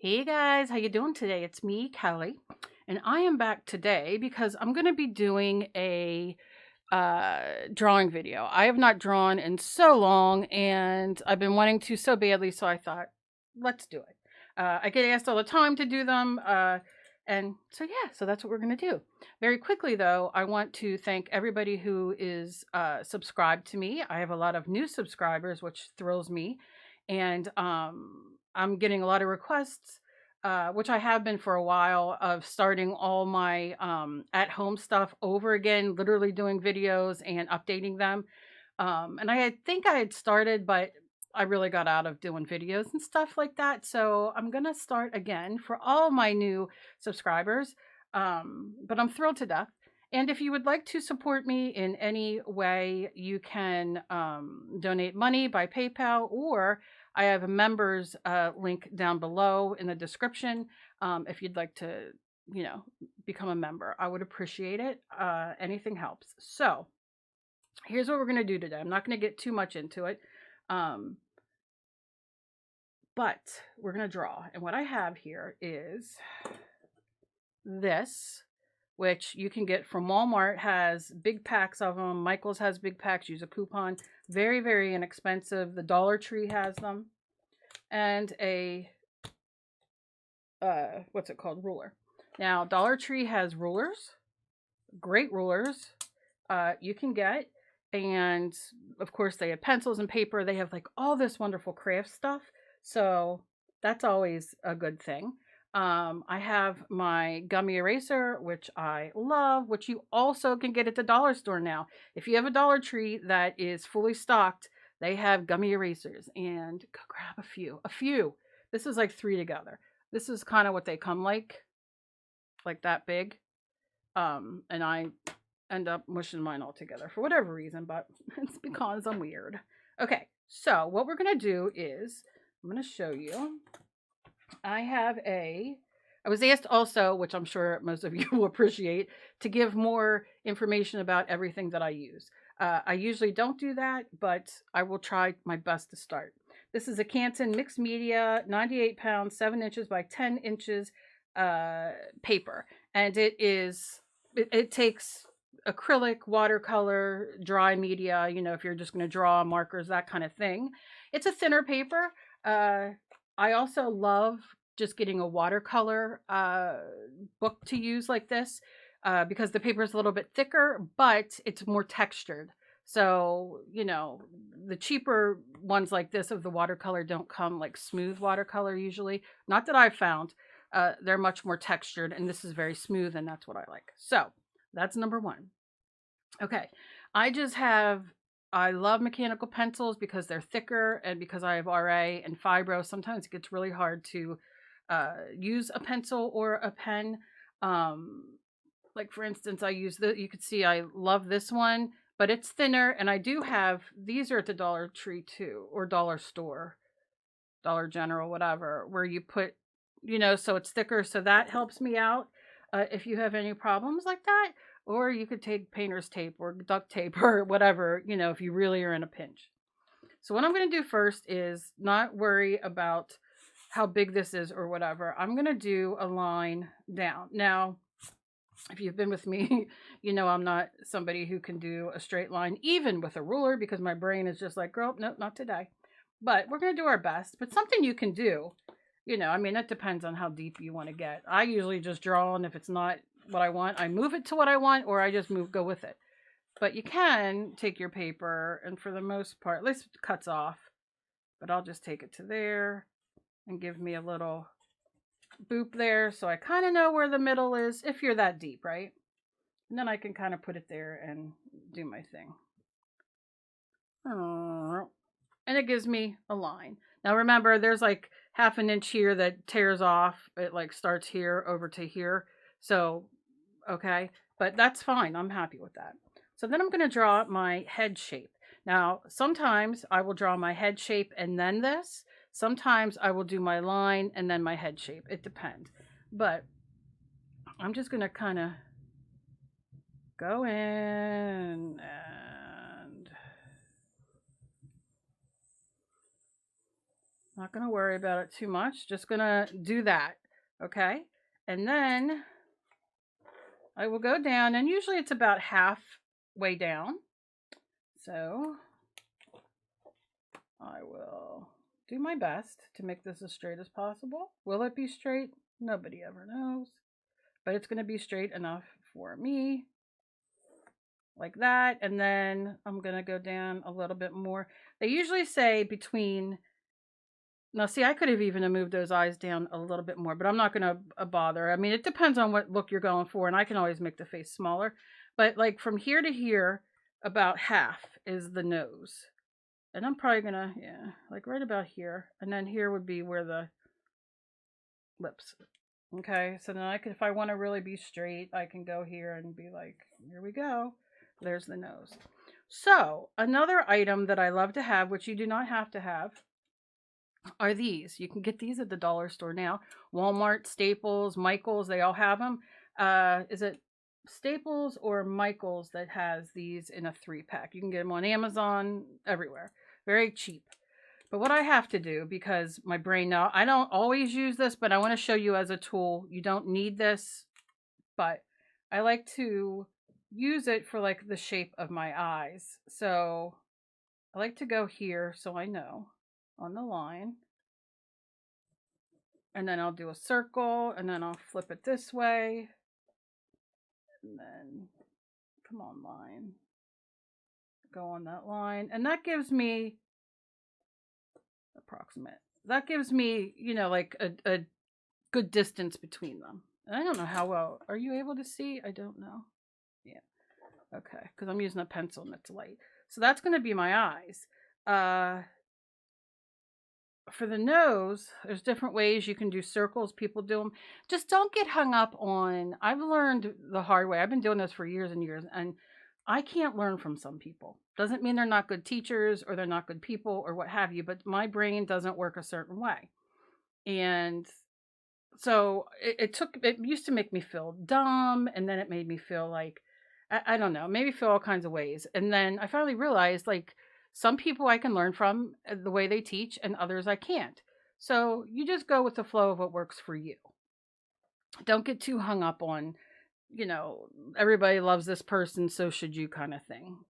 Hey guys, how you doing today? It's me, Kelly, and I am back today because I'm going to be doing a drawing video. I have not drawn in so long, and I've been wanting to so badly, so I thought, let's do it. I get asked all the time to do them, and so yeah, so that's what we're going to do. Very quickly, though, I want to thank everybody who is subscribed to me. I have a lot of new subscribers, which thrills me, and I'm getting a lot of requests, which I have been for a while, of starting all my at home stuff over again, literally doing videos and updating them. And think I had started, but I really got out of doing videos and stuff like that. So I'm going to start again for all my new subscribers. But I'm thrilled to death. And if you would like to support me in any way, you can donate money by PayPal, or I have a members link down below in the description. If you'd like to, become a member, I would appreciate it. Anything helps. So here's what we're going to do today. I'm not going to get too much into it. Um, but we're going to draw. And what I have here is this, which you can get from Walmart. Has big packs of them. Michael's has big packs. Use a coupon. Very, very inexpensive. The Dollar Tree has them. And a, what's it called? Ruler. Now, Dollar Tree has rulers. Great rulers you can get. And of course, they have pencils and paper. They have like all this wonderful craft stuff. So that's always a good thing. I have my gummy eraser, which I love, which you also can get at the dollar store now. If you have a Dollar Tree that is fully stocked, they have gummy erasers, and go grab a few. A few. This is like 3 together. This is kind of what they come like that big. And I end up mushing mine all together for whatever reason, but it's because I'm weird. Okay, so what we're gonna do is I'm gonna show you. I was asked also, which I'm sure most of you will appreciate, to give more information about everything that I use. I usually don't do that, but I will try my best to start. This is a Canton mixed media, 98 pounds, 7 inches by 10 inches paper. And it takes acrylic, watercolor, dry media, if you're just going to draw markers, that kind of thing. It's a thinner paper. I also love just getting a watercolor book to use like this, because the paper is a little bit thicker, but it's more textured. So, the cheaper ones like this of the watercolor don't come like smooth watercolor usually. Not that I've found. They're much more textured, and this is very smooth, and that's what I like. So that's number one. Okay, I love mechanical pencils because they're thicker, and because I have RA and fibro, sometimes it gets really hard to use a pencil or a pen. Like for instance, you could see I love this one, but it's thinner, and I do have, these are at the Dollar Tree too, or Dollar Store, Dollar General, whatever, where you put, so it's thicker, so that helps me out if you have any problems like that. Or you could take painter's tape or duct tape or whatever, if you really are in a pinch. So what I'm going to do first is not worry about how big this is or whatever. I'm going to do a line down. Now, if you've been with me, I'm not somebody who can do a straight line, even with a ruler, because my brain is just like, girl, no, not today. But we're going to do our best. But something you can do, it depends on how deep you want to get. I usually just draw, and if it's not what I want, I move it to what I want, or I just go with it. But you can take your paper, and for the most part, at least it cuts off, but I'll just take it to there and give me a little boop there, so I kind of know where the middle is, if you're that deep, right? And then I can kind of put it there and do my thing. And it gives me a line. Now remember, there's like half an inch here that tears off. It like starts here over to here. So, okay, but that's fine. I'm happy with that. So then I'm going to draw my head shape. Now, sometimes I will draw my head shape and then this. Sometimes I will do my line and then my head shape. It depends. But I'm just going to kind of go in and Not going to worry about it too much. Just going to do that. Okay. And then I will go down, and usually it's about halfway down. So I will do my best to make this as straight as possible. Will it be straight? Nobody ever knows. But it's going to be straight enough for me. Like that. And then I'm going to go down a little bit more. They usually say between... Now, see, I could have even moved those eyes down a little bit more, but I'm not going to bother. I mean, it depends on what look you're going for, and I can always make the face smaller. But like from here to here, about half is the nose. And I'm probably going to, yeah, like right about here. And then here would be where the lips. Okay, so then I could, if I want to really be straight, I can go here and be like, here we go. There's the nose. So another item that I love to have, which you do not have to have, are these. You can get these at the dollar store now. Walmart, Staples, Michaels, they all have them. Is it Staples or Michaels that has these in a 3-pack? You can get them on Amazon, everywhere. Very cheap. But what I have to do, because my brain now, I don't always use this, but I want to show you as a tool. You don't need this, but I like to use it for like the shape of my eyes. So I like to go here so I know on the line, and then I'll do a circle, and then I'll flip it this way, and then come on, line, go on that line, and that gives me approximate, that gives me, you know, like a good distance between them. And I don't know how well, are you able to see? I don't know. Yeah, okay, because I'm using a pencil and it's light. So that's going to be my eyes. For the nose, there's different ways you can do circles. People do them. Just don't get hung up on, I've learned the hard way. I've been doing this for years and years, and I can't learn from some people. Doesn't mean they're not good teachers or they're not good people or what have you, but my brain doesn't work a certain way. And so it used to make me feel dumb, and then it made me feel like, I don't know, maybe feel all kinds of ways. And then I finally realized, like, some people I can learn from the way they teach, and others I can't. So you just go with the flow of what works for you. Don't get too hung up on, you know, everybody loves this person, so should you kind of thing.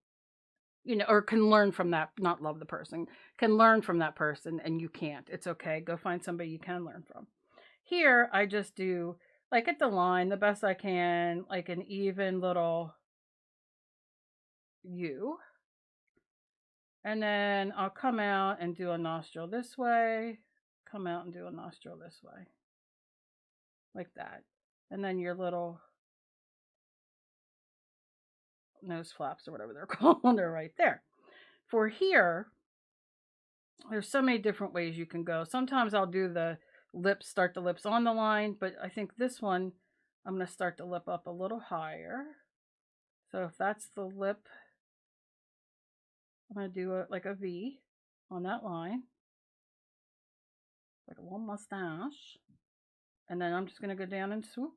You know, or can learn from that, not love the person, can learn from that person, and you can't. It's okay. Go find somebody you can learn from. Here, I just do, like at the line, the best I can, like an even little U. And then I'll come out and do a nostril this way, come out and do a nostril this way, like that. And then your little nose flaps or whatever they're called are right there. For here, there's so many different ways you can go. Sometimes I'll do the lips, start the lips on the line, but I think this one, I'm going to start the lip up a little higher. So if that's the lip, I'm going to do like a V on that line, like a little mustache. And then I'm just going to go down and swoop,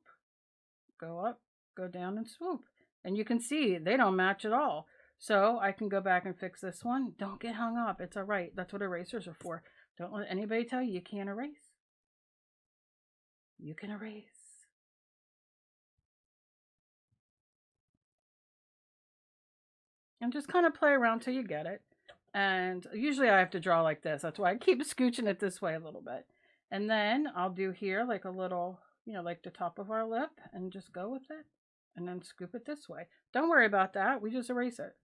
go up, go down and swoop. And you can see they don't match at all. So I can go back and fix this one. Don't get hung up. It's all right. That's what erasers are for. Don't let anybody tell you can't erase. You can erase. And just kind of play around till you get it. And usually I have to draw like this. That's why I keep scooching it this way a little bit. And then I'll do here like a little, you know, like the top of our lip, and just go with it. And then scoop it this way. Don't worry about that. We just erase it.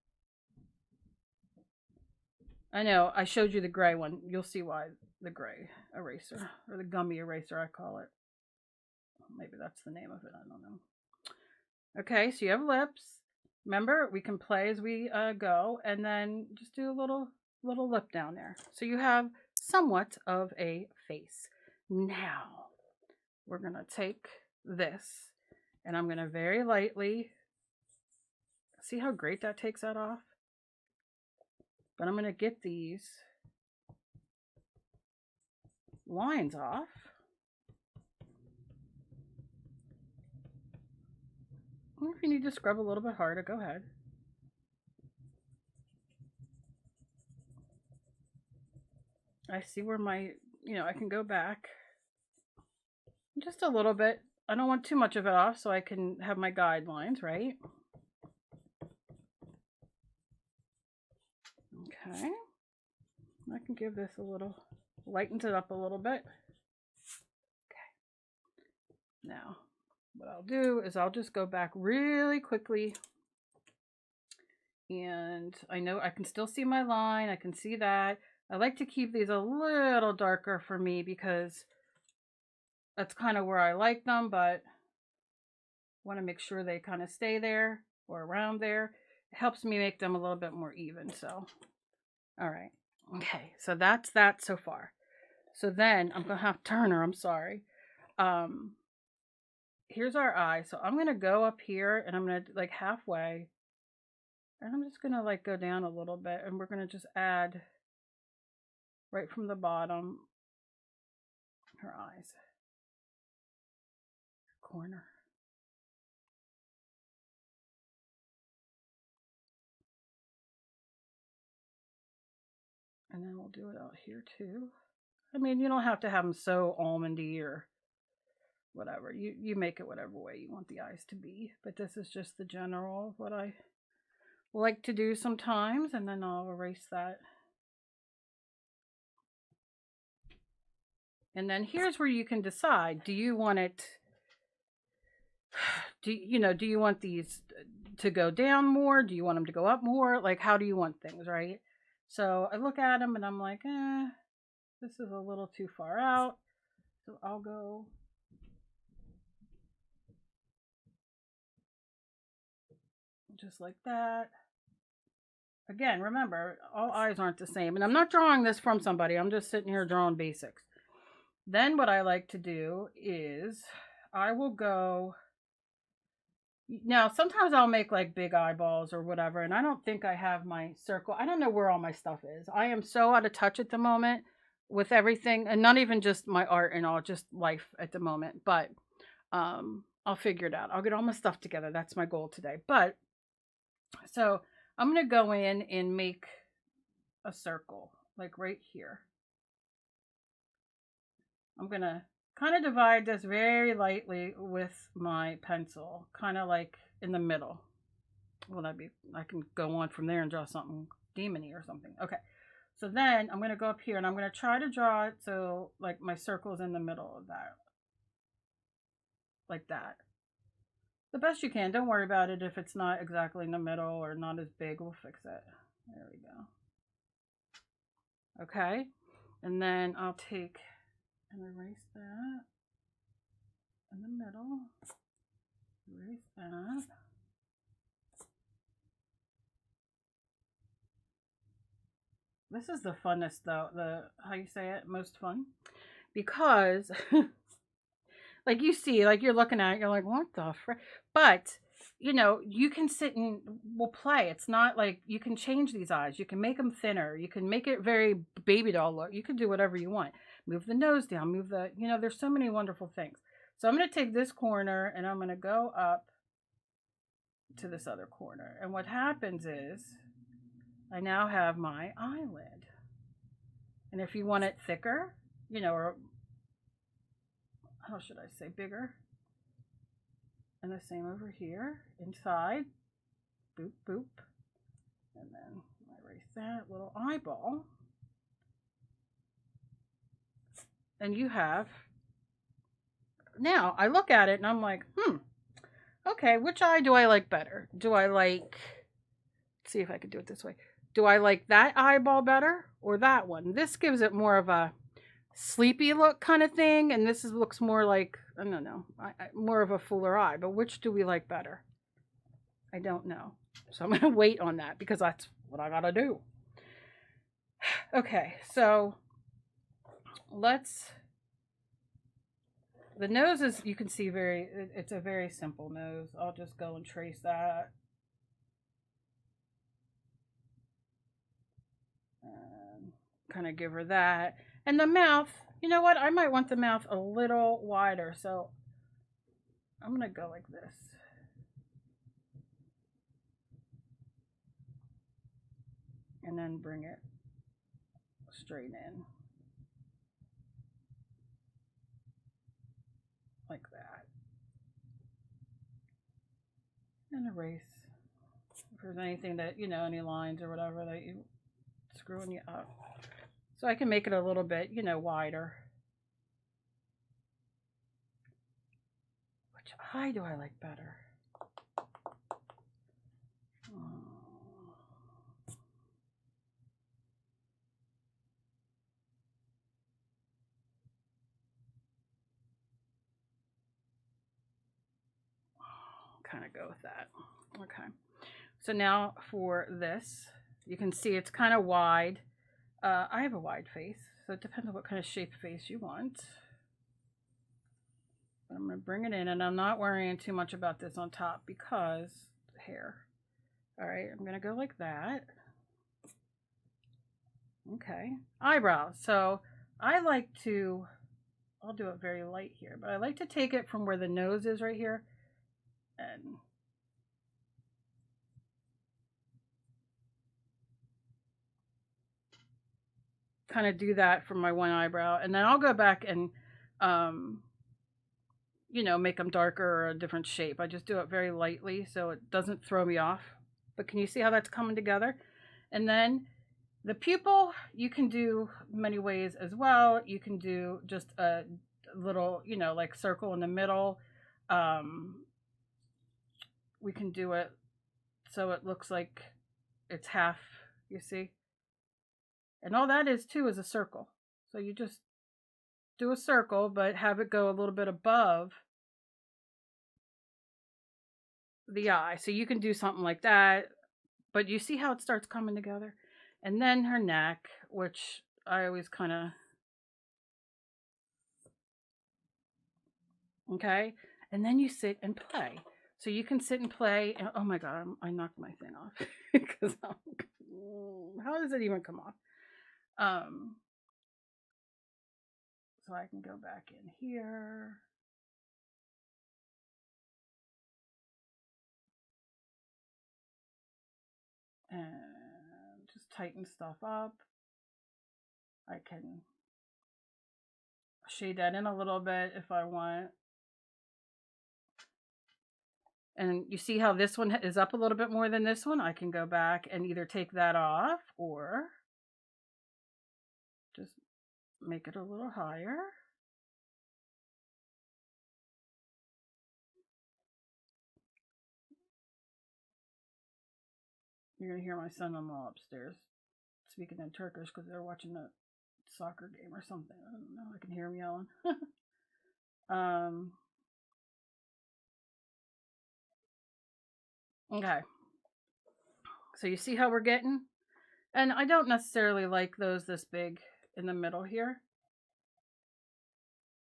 I know, I showed you the gray one. You'll see why, the gray eraser, or the gummy eraser I call it. Maybe that's the name of it. I don't know. Okay, so you have lips. Remember, we can play as we go, and then just do a little lip down there. So you have somewhat of a face. Now, we're going to take this, and I'm going to very lightly, see how great that takes that off? But I'm going to get these lines off. If you need to scrub a little bit harder, go ahead. I see where my you know, I can go back just a little bit. I don't want too much of it off so I can have my guidelines, right? Okay. I can give this a little, lightens it up a little bit. Okay. Now, what I'll do is I'll just go back really quickly. And I know I can still see my line. I can see that. I like to keep these a little darker for me because that's kind of where I like them, but want to make sure they kind of stay there or around there. It helps me make them a little bit more even. So, all right. Okay. So that's that so far. So then I'm going to have Turner. I'm sorry. Here's our eye. So I'm going to go up here and I'm going to like halfway. And I'm just going to like go down a little bit and we're going to just add right from the bottom her eyes. Corner. And then we'll do it out here too. I mean, you don't have to have them so almondy or whatever. You make it whatever way you want the eyes to be. But this is just the general of what I like to do sometimes. And then I'll erase that. And then here's where you can decide. Do you want it, do you want these to go down more? Do you want them to go up more? Like, how do you want things, right? So I look at them and I'm like, this is a little too far out. So I'll go just like that. Again, remember, all eyes aren't the same. And I'm not drawing this from somebody. I'm just sitting here drawing basics. Then what I like to do is I will go. Now, sometimes I'll make like big eyeballs or whatever. And I don't think I have my circle. I don't know where all my stuff is. I am so out of touch at the moment with everything. And not even just my art and all, just life at the moment. But I'll figure it out. I'll get all my stuff together. That's my goal today. But so I'm going to go in and make a circle like right here. I'm going to kind of divide this very lightly with my pencil, kind of like in the middle. Well, I can go on from there and draw something demony or something. Okay. So then I'm going to go up here and I'm going to try to draw it so like my circle's in the middle of that. Like that. The best you can. Don't worry about it if it's not exactly in the middle or not as big. We'll fix it. There we go. Okay. And then I'll take and erase that in the middle. Erase that. This is the funnest though, how you say it, most fun. Because like you see, like you're looking at it, you're like, what the frick? But you can sit and we'll play. It's not like you can change these eyes. You can make them thinner. You can make it very baby doll look. You can do whatever you want. Move the nose down, move the, there's so many wonderful things. So I'm going to take this corner and I'm going to go up to this other corner. And what happens is I now have my eyelid. And if you want it thicker, or how should I say, bigger. And the same over here, inside. Boop, boop. And then I erase that little eyeball. And you have, now I look at it and I'm like, okay, which eye do I like better? Do I like, let's see if I can do it this way. Do I like that eyeball better or that one? This gives it more of a sleepy look kind of thing. And this looks more like, I don't know, more of a fuller eye. But which do we like better? I don't know. So I'm going to wait on that because that's what I got to do. Okay, so the nose is, you can see it's a very simple nose. I'll just go and trace that. And kind of give her that. And the mouth, you know what? I might want the mouth a little wider. So I'm going to go like this. And then bring it straight in. like that. And erase if there's anything that, you know, any lines or whatever that you screwing you up. So I can make it a little bit, you know, wider. Which eye do I like better? Kind of go with that. Okay. So now for this, you can see it's kind of wide. I have a wide face, so it depends on what kind of shape face you want. But I'm going to bring it in, and I'm not worrying too much about this on top because hair. All right, I'm going to go like that. Okay. Eyebrows. So I like to, I'll do it very light here, but I like to take it from where the nose is right here and kind of do that for my one eyebrow. And then I'll go back and, you know, make them darker or a different shape. I just do it very lightly so it doesn't throw me off. But can you see how that's coming together? And then the pupil, you can do many ways as well. You can do just a little, you know, like circle in the middle. We can do it so it looks like it's half, you see? And all that is too is a circle. So you just do a circle, but have it go a little bit above the eye. So you can do something like that, but you see how it starts coming together? And then her neck, which I always kind of, okay? And then you sit and play. So you can sit and play, and oh my God, I knocked my thing off because how does it even come off? So I can go back in here. And just tighten stuff up. I can shade that in a little bit if I want. And you see how this one is up a little bit more than this one? I can go back and either take that off or just make it a little higher. You're going to hear my son-in-law upstairs speaking in Turkish because they're watching a soccer game or something. I don't know. I can hear him yelling. Okay. So you see how we're getting? And I don't necessarily like those this big in the middle here.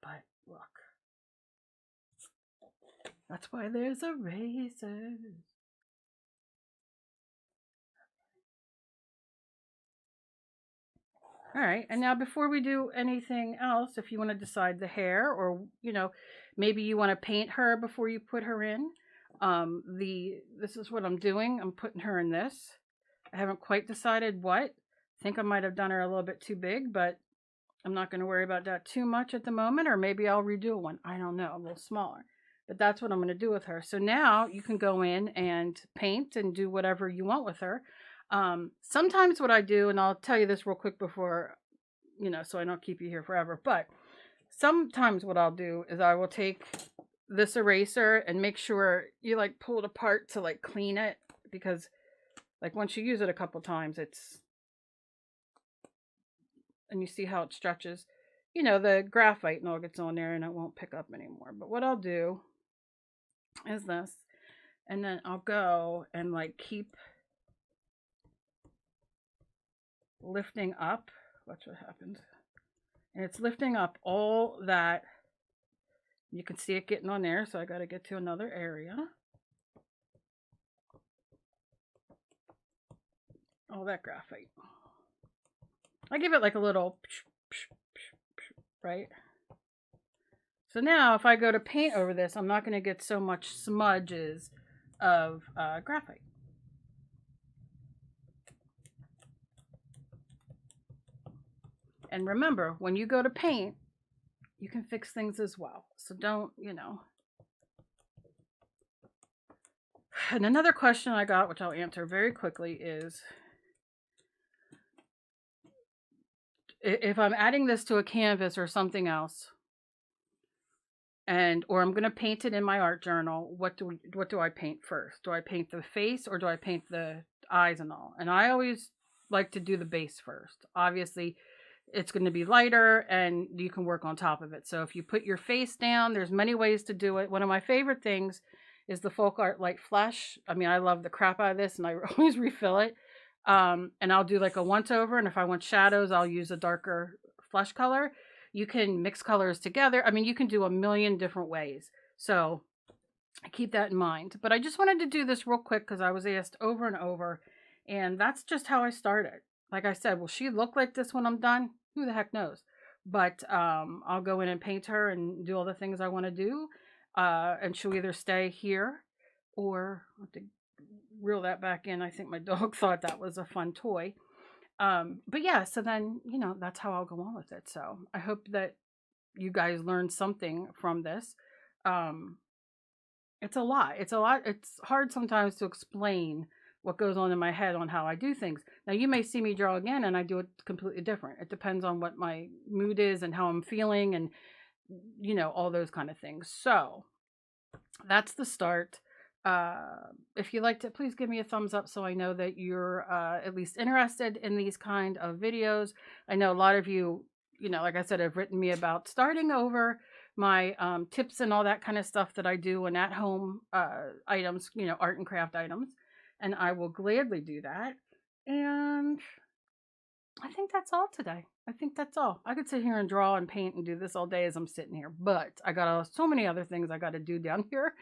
But look. That's why there's erasers. All right, and now before we do anything else, if you want to decide the hair or, you know, maybe you want to paint her before you put her in, this is what I'm doing. I'm putting her in this. I haven't quite decided what. I think I might have done her a little bit too big, but I'm not going to worry about that too much at the moment, or maybe I'll redo one. I don't know, a little smaller. But that's what I'm going to do with her. So now you can go in and paint and do whatever you want with her. Sometimes what I do, and I'll tell you this real quick before, you know, so I don't keep you here forever, but sometimes what I'll do is I will take this eraser and make sure you like pull it apart to like clean it, because like once you use it a couple times, it's, and you see how it stretches, you know, the graphite and all gets on there and it won't pick up anymore. But what I'll do is this, and then I'll go and like keep lifting up. Watch what happens. And it's lifting up all that. You can see it getting on there, so I got to get to another area. All that graphite. I give it like a little, right? So now if I go to paint over this, I'm not going to get so much smudges of graphite. And remember, when you go to paint, you can fix things as well. So don't, you know. And another question I got, which I'll answer very quickly, is if I'm adding this to a canvas or something else, or I'm going to paint it in my art journal, what do I paint first? Do I paint the face or do I paint the eyes and all? And I always like to do the base first. Obviously, it's going to be lighter and you can work on top of it. So if you put your face down, there's many ways to do it. One of my favorite things is the Folk Art Light Flesh. I mean, I love the crap out of this and I always refill it. And I'll do like a once over. And if I want shadows, I'll use a darker flesh color. You can mix colors together. I mean, you can do a million different ways. So keep that in mind. But I just wanted to do this real quick because I was asked over and over. And that's just how I started. Like I said, will she look like this when I'm done? Who the heck knows? But I'll go in and paint her and do all the things I want to do. And she'll either stay here or I'll have to reel that back in. I think my dog thought that was a fun toy. But yeah, so then, you know, that's how I'll go on with it. So I hope that you guys learned something from this. It's a lot. It's a lot. It's hard sometimes to explain what goes on in my head on how I do things. Now you may see me draw again and I do it completely different. It depends on what my mood is and how I'm feeling and, you know, all those kind of things. So that's the start. If you liked it, please give me a thumbs up so I know that you're at least interested in these kind of videos. I know a lot of you, you know, like I said, have written me about starting over my tips and all that kind of stuff that I do and at-home items, you know, art and craft items. And I will gladly do that. And I think that's all today. I think that's all. I could sit here and draw and paint and do this all day as I'm sitting here. But I got so many other things I got to do down here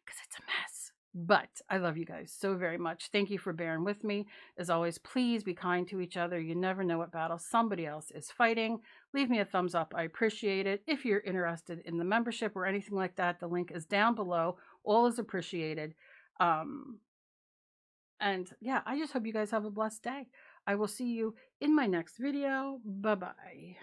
because it's a mess. But I love you guys so very much. Thank you for bearing with me. As always, please be kind to each other. You never know what battle somebody else is fighting. Leave me a thumbs up. I appreciate it. If you're interested in the membership or anything like that, the link is down below. All is appreciated. And yeah, I just hope you guys have a blessed day. I will see you in my next video. Bye-bye.